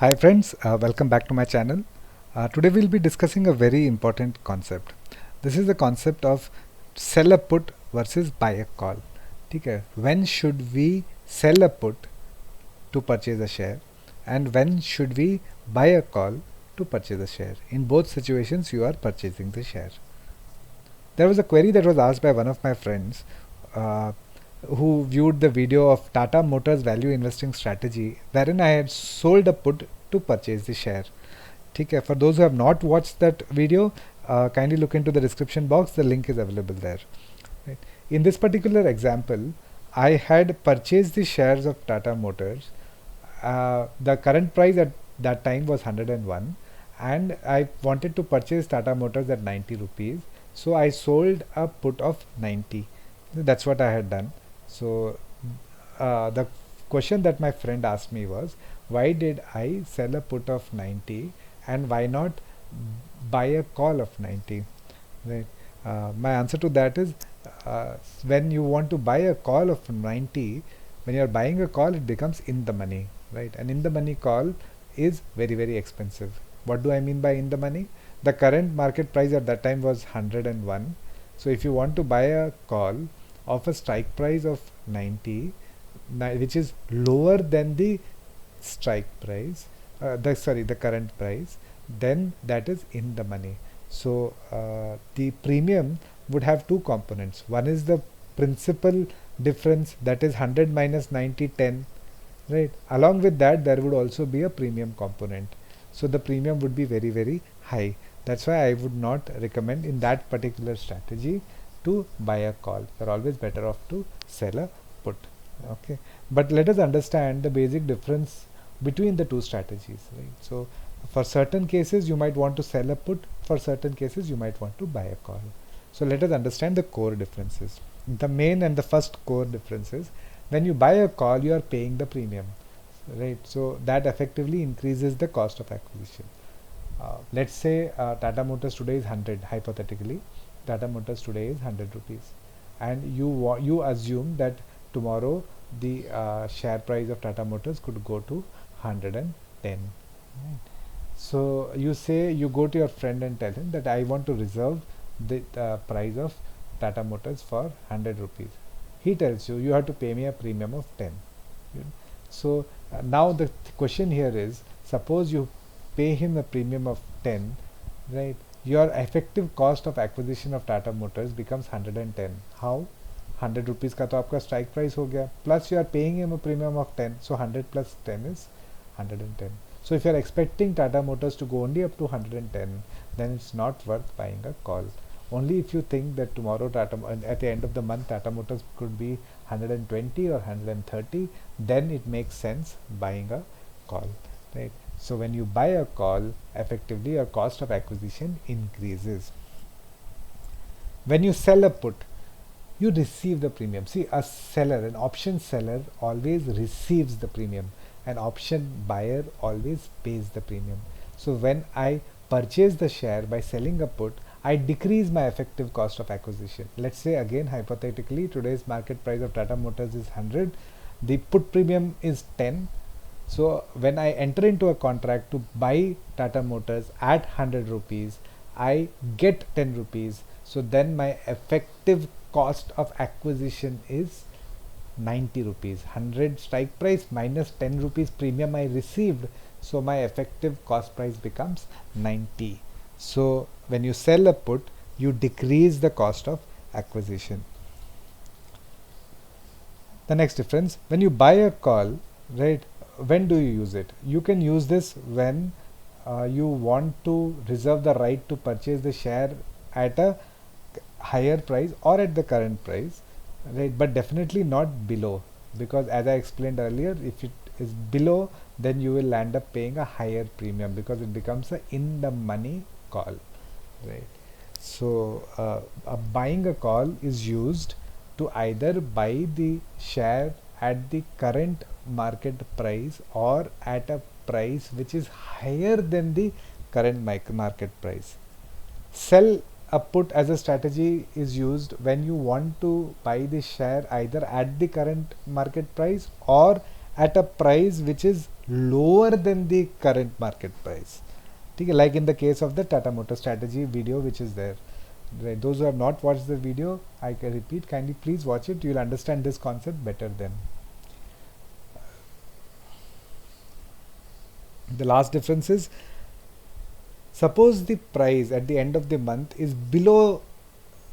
Hi friends, welcome back to my channel. Today we'll be discussing a very important concept. This is the concept of sell a put versus buy a call. ठीक है? When should we sell a put to purchase a share and when should we buy a call to purchase a share? In both situations you are purchasing the share. There was a query that was asked by one of my friends uh, who viewed the video of Tata Motors value investing strategy wherein I had sold a put to purchase the share. Okay, for those who have not watched that video, kindly look into the description box, the link is available there. Right. In this particular example, I had purchased the shares of Tata Motors. The current price at that time was 101 and I wanted to purchase Tata Motors at 90 rupees. So I sold a put of 90. That's what I had done. So the question that my friend asked me was, why did I sell a put of 90 and why not buy a call of 90? Right. My answer to that is, when you want to buy a call of 90, when you are buying a call, it becomes in the money, right? And in the money call is very, very expensive. What do I mean by in the money? The current market price at that time was 101. So if you want to buy a call of a strike price of 90, which is lower than the strike price, the current price, then that is in the money. So the premium would have two components. One is the principal difference, that is 100 minus 90, 10, right? Along with that, there would also be a premium component. So the premium would be very, very high. That's why I would not recommend in that particular strategy to buy a call. You're always better off to sell a put. Okay, but let us understand the basic difference between the two strategies, right? So for certain cases you might want to sell a put, for certain cases you might want to buy a call. So let us understand the core differences. The main and the first core difference is, when you buy a call you are paying the premium, right? So that effectively increases the cost of acquisition. Let's say Tata Motors today is 100, hypothetically Tata Motors today is 100 rupees, and you assume that tomorrow the share price of Tata Motors could go to 110. Right? So you say, you go to your friend and tell him that I want to reserve the price of Tata Motors for 100 rupees. He tells you, you have to pay me a premium of 10. So now the question here is, suppose you pay him a premium of 10, right? Your effective cost of acquisition of Tata Motors becomes 110. How? 100 rupees का तो आपका strike price हो गया, plus you are paying him a premium of 10, so 100 plus 10 is 110. So if you are expecting Tata Motors to go only up to 110, then it's not worth buying a call. Only if you think that tomorrow at the end of the month Tata Motors could be 120 or 130, then it makes sense buying a call, right? So when you buy a call, effectively your cost of acquisition increases. When you sell a put, you receive the premium. See, a seller, an option seller always receives the premium. An option buyer always pays the premium. So when I purchase the share by selling a put, I decrease my effective cost of acquisition. Let's say again, hypothetically, today's market price of Tata Motors is 100. The put premium is 10. So when I enter into a contract to buy Tata Motors at 100 rupees, I get 10 rupees. So then my effective cost of acquisition is 90 rupees. 100 strike price minus 10 rupees premium I received. So my effective cost price becomes 90. So when you sell a put, you decrease the cost of acquisition. The next difference, when you buy a call, right, when do you use it? You can use this when you want to reserve the right to purchase the share at a higher price or at the current price, right? But definitely not below, because as I explained earlier, if it is below, then you will land up paying a higher premium because it becomes a in the money call, right? So buying a call is used to either buy the share at the current market price or at a price which is higher than the current market price. Sell a put as a strategy is used when you want to buy the share either at the current market price or at a price which is lower than the current market price. ठीक है, like in the case of the Tata Motor strategy video which is there. Right. Those who have not watched the video, I can repeat, kindly please watch it. You will understand this concept better then. The last difference is, suppose the price at the end of the month is below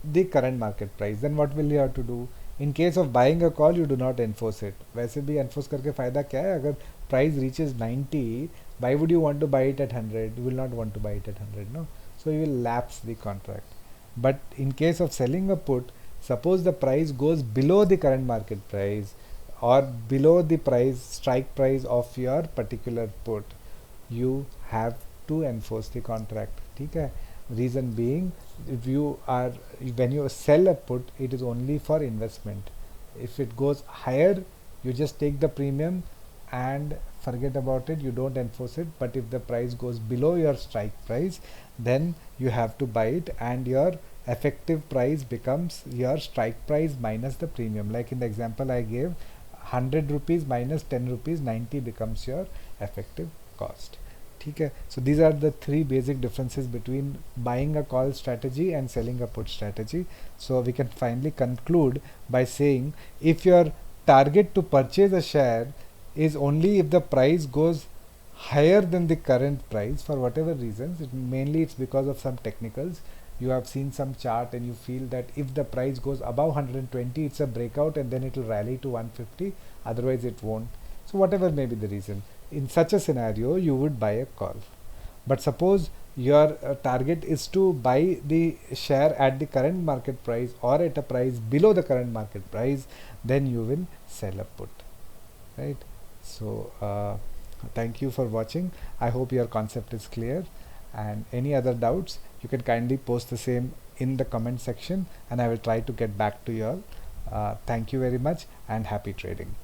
the current market price, then what will you have to do? In case of buying a call, you do not enforce it. वैसे भी enforce करके फायदा क्या है? अगर price reaches 90, why would you want to buy it at 100? You will not want to buy it at 100, no? So you will lapse the contract. But in case of selling a put, suppose the price goes below the current market price or below the price strike price of your particular put, you have to enforce the contract. ठीक है? Reason being, if you are when you sell a put, it is only for investment. If it goes higher, you just take the premium and forget about it, you don't enforce it. But if the price goes below your strike price, then you have to buy it, and your effective price becomes your strike price minus the premium. Like in the example I gave, 100 rupees minus 10 rupees, 90 becomes your effective cost. ठीक है, so these are the three basic differences between buying a call strategy and selling a put strategy. So we can finally conclude by saying, if your target to purchase a share is only if the price goes higher than the current price for whatever reasons, mainly it's because of some technicals. You have seen some chart and you feel that if the price goes above 120, it's a breakout and then it will rally to 150, otherwise it won't. So whatever may be the reason, in such a scenario you would buy a call. But suppose your target is to buy the share at the current market price or at a price below the current market price, then you will sell a put, right? So thank you for watching. I hope your concept is clear, and any other doubts you can kindly post the same in the comment section and I will try to get back to you all. Thank you very much and happy trading.